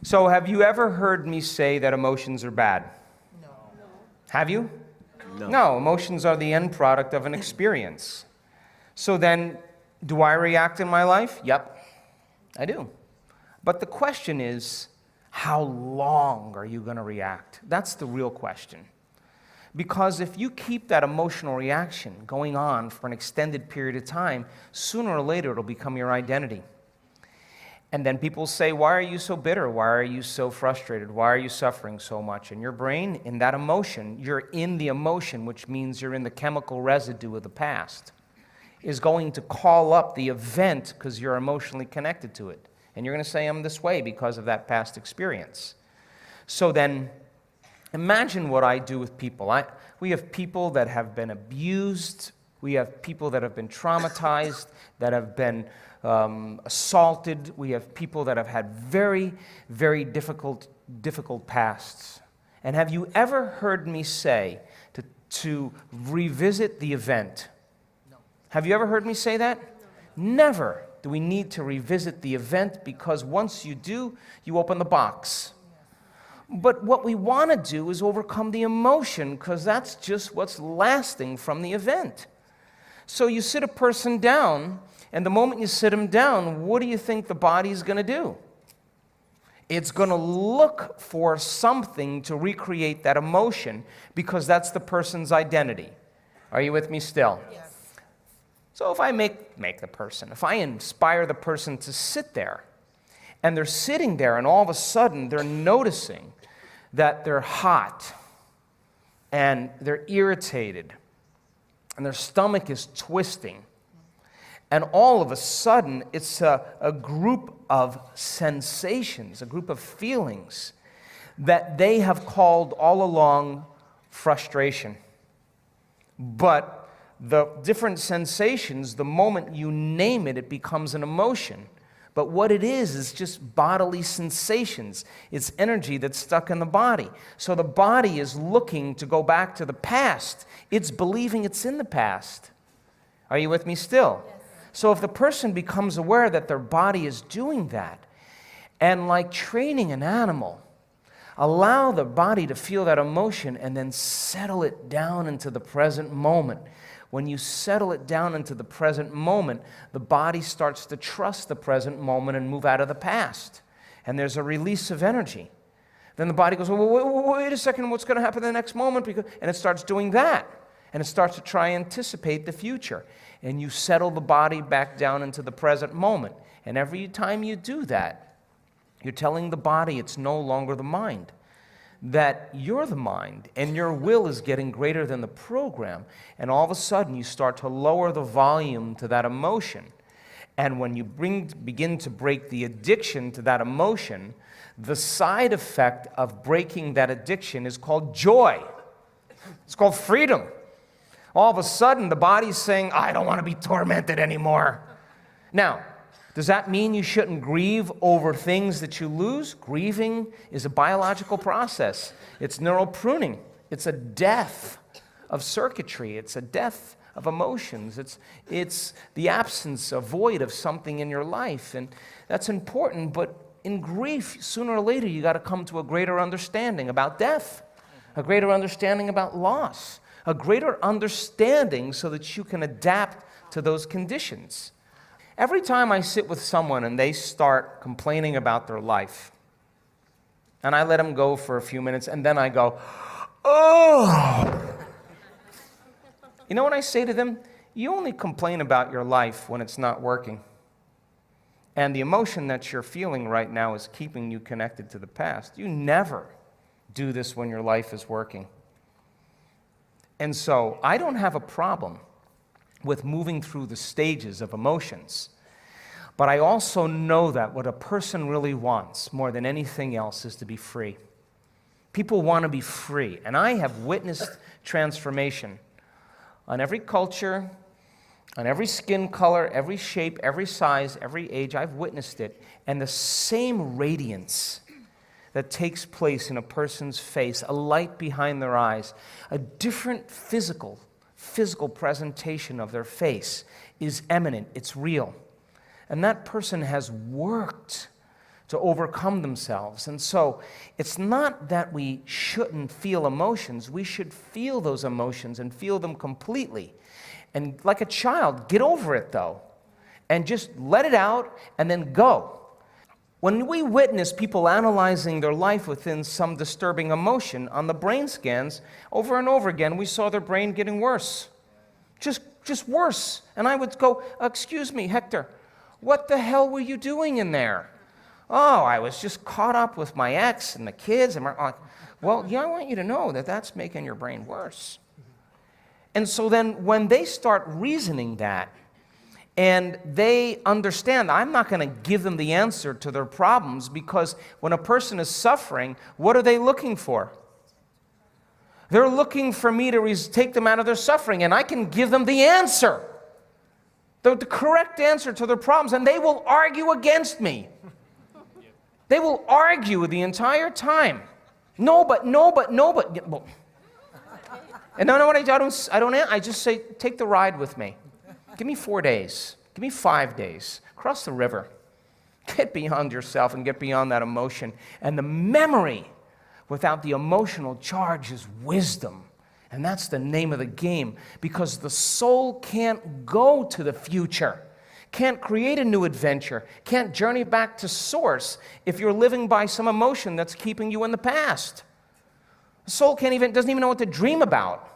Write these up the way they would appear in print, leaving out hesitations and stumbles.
So have you ever heard me say that emotions are bad? No. Have you? No. No, emotions are the end product of an experience. So then, do I react in my life? Yep, I do. But the question is, how long are you going to react? That's the real question. Because if you keep that emotional reaction going on for an extended period of time, sooner or later it'll become your identity. And then people say, why are you so bitter? Why are you so frustrated? Why are you suffering so much? And your brain, in that emotion, you're in the emotion, which means you're in the chemical residue of the past, is going to call up the event because you're emotionally connected to it. And you're going to say, I'm this way because of that past experience. So then, imagine what I do with people. We have people that have been abused. We have people that have been traumatized, that have been assaulted. We have people that have had very, very difficult pasts. And have you ever heard me say to revisit the event? No. Have you ever heard me say that? No. Never do we need to revisit the event, because once you do, you open the box. But what we want to do is overcome the emotion, because that's just what's lasting from the event. So you sit a person down, and the moment you sit them down, what do you think the body's going to do? It's going to look for something to recreate that emotion, because that's the person's identity. Are you with me still? Yes. So if I make the person, if I inspire the person to sit there, and they're sitting there, and all of a sudden they're noticing that they're hot, and they're irritated, and their stomach is twisting, and all of a sudden it's a group of sensations, a group of feelings that they have called all along frustration. But the different sensations, the moment you name it, it becomes an emotion. But what it is just bodily sensations. It's energy that's stuck in the body. So the body is looking to go back to the past. It's believing it's in the past. Are you with me still? Yes. So if the person becomes aware that their body is doing that, and like training an animal, allow the body to feel that emotion and then settle it down into the present moment. When you settle it down into the present moment, the body starts to trust the present moment and move out of the past. And there's a release of energy. Then the body goes, well, wait a second, what's going to happen the next moment? And it starts doing that. And it starts to try and anticipate the future. And you settle the body back down into the present moment. And every time you do that, you're telling the body it's no longer the mind, that you're the mind, and your will is getting greater than the program. And all of a sudden, you start to lower the volume to that emotion. And when you begin to break the addiction to that emotion, the side effect of breaking that addiction is called joy. It's called freedom. All of a sudden, the body's saying, I don't want to be tormented anymore. Now, does that mean you shouldn't grieve over things that you lose? Grieving is a biological process. It's neural pruning. It's a death of circuitry. It's a death of emotions. It's the absence, a void of something in your life. And that's important, but in grief, sooner or later, you got to come to a greater understanding about death, a greater understanding about loss, a greater understanding so that you can adapt to those conditions. Every time I sit with someone and they start complaining about their life, and I let them go for a few minutes, and then I go, oh! You know what I say to them? You only complain about your life when it's not working. And the emotion that you're feeling right now is keeping you connected to the past. You never do this when your life is working. And so I don't have a problem with moving through the stages of emotions. But I also know that what a person really wants more than anything else is to be free. People want to be free. And I have witnessed transformation on every culture, on every skin color, every shape, every size, every age. I've witnessed it. And the same radiance that takes place in a person's face, a light behind their eyes, a different physical presentation of their face is eminent, it's real. And that person has worked to overcome themselves. And so it's not that we shouldn't feel emotions. We should feel those emotions and feel them completely. And like a child, get over it though, and just let it out and then go. When we witness people analyzing their life within some disturbing emotion on the brain scans, over and over again, we saw their brain getting worse. Just worse. And I would go, excuse me, Hector, what the hell were you doing in there? Oh, I was just caught up with my ex and the kids. And like, well, yeah, I want you to know that that's making your brain worse. And so then when they start reasoning that, and they understand, I'm not going to give them the answer to their problems, because when a person is suffering, what are they looking for? They're looking for me to take them out of their suffering, and I can give them the answer, the correct answer to their problems, and they will argue against me. They will argue the entire time. No, but. Well, and no, what I don't. I just say, take the ride with me. Give me 4 days. Give me 5 days. Cross the river. Get beyond yourself and get beyond that emotion. And the memory without the emotional charge is wisdom. And that's the name of the game, because the soul can't go to the future, can't create a new adventure, can't journey back to source if you're living by some emotion that's keeping you in the past. The soul doesn't even know what to dream about.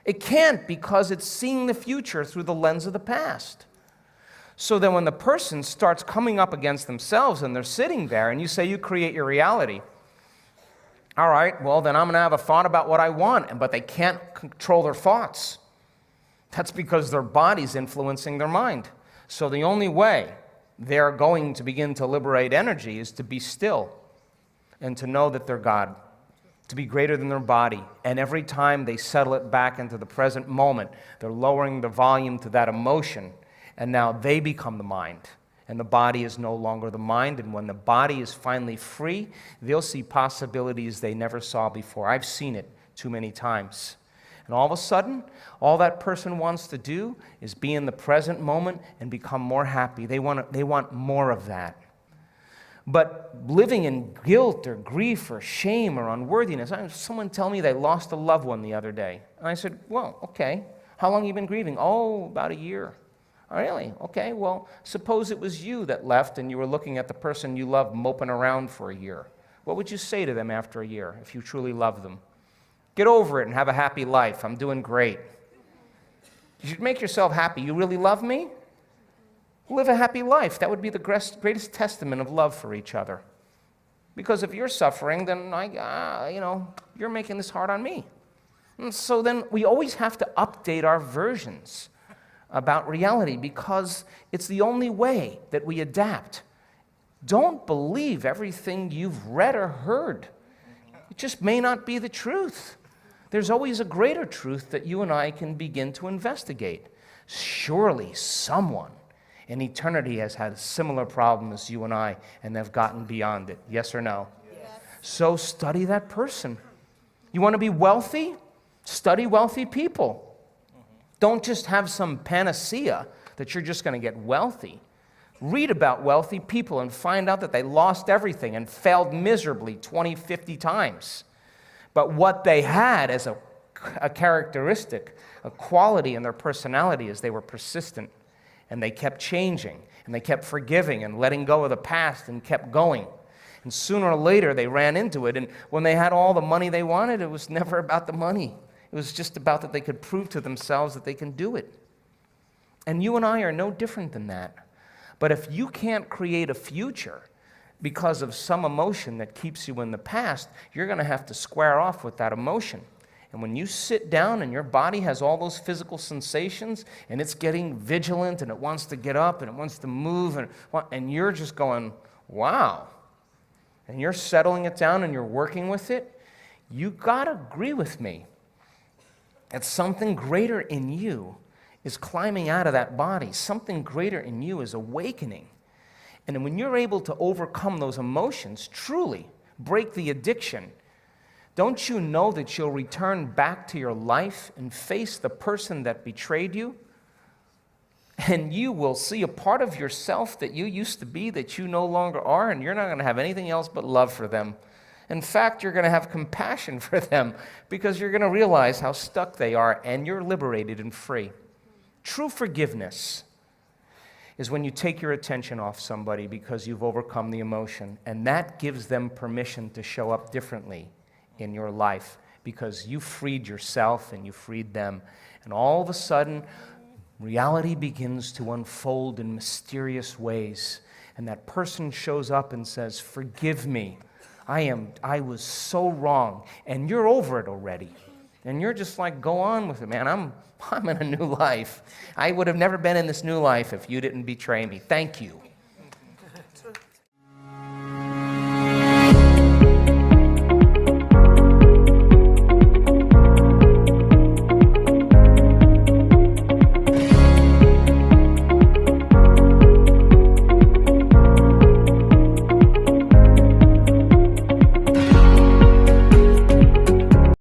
It can't, because it's seeing the future through the lens of the past. So then when the person starts coming up against themselves and they're sitting there and you say you create your reality, all right, well then I'm going to have a thought about what I want, but they can't control their thoughts. That's because their body's influencing their mind. So the only way they're going to begin to liberate energy is to be still and to know that they're God, to be greater than their body. And every time they settle it back into the present moment, they're lowering the volume to that emotion, and now they become the mind. And the body is no longer the mind, and when the body is finally free, they'll see possibilities they never saw before. I've seen it too many times. And all of a sudden, all that person wants to do is be in the present moment and become more happy. They want more of that. But living in guilt or grief or shame or unworthiness, I had someone tell me they lost a loved one the other day. And I said, well, okay, how long have you been grieving? Oh, about a year. Oh, really? Okay, well, suppose it was you that left and you were looking at the person you loved moping around for a year. What would you say to them after a year if you truly loved them? Get over it and have a happy life. I'm doing great. You should make yourself happy. You really love me? Live a happy life. That would be the greatest testament of love for each other. Because if you're suffering, then you're making this hard on me. And so then we always have to update our versions about reality, because it's the only way that we adapt. Don't believe everything you've read or heard. It just may not be the truth. There's always a greater truth that you and I can begin to investigate. Surely someone in eternity has had a similar problem as you and I, and they've gotten beyond it. Yes or no? Yes. So study that person. You want to be wealthy? Study wealthy people. Don't just have some panacea that you're just going to get wealthy. Read about wealthy people and find out that they lost everything and failed miserably 20, 50 times. But what they had as a characteristic, a quality in their personality, is they were persistent. And they kept changing, and they kept forgiving and letting go of the past and kept going. And sooner or later, they ran into it. And when they had all the money they wanted, it was never about the money. It was just about that they could prove to themselves that they can do it. And you and I are no different than that. But if you can't create a future because of some emotion that keeps you in the past, you're going to have to square off with that emotion. And when you sit down and your body has all those physical sensations and it's getting vigilant and it wants to get up and it wants to move and you're just going, wow, and you're settling it down and you're working with it, you got to agree with me that something greater in you is climbing out of that body. Something greater in you is awakening. And when you're able to overcome those emotions, truly break the addiction, don't you know that you'll return back to your life and face the person that betrayed you And you will see a part of yourself that you used to be that you no longer are, and you're not going to have anything else but love for them. In fact, you're going to have compassion for them because you're going to realize how stuck they are, and you're liberated and free. True forgiveness is when you take your attention off somebody because you've overcome the emotion, and that gives them permission to show up differently in your life because you freed yourself and you freed them. And all of a sudden, reality begins to unfold in mysterious ways, and that person shows up and says, "Forgive me. I was so wrong," and you're over it already. And you're just like, "Go on with it, man. I'm in a new life. I would have never been in this new life if you didn't betray me. Thank you."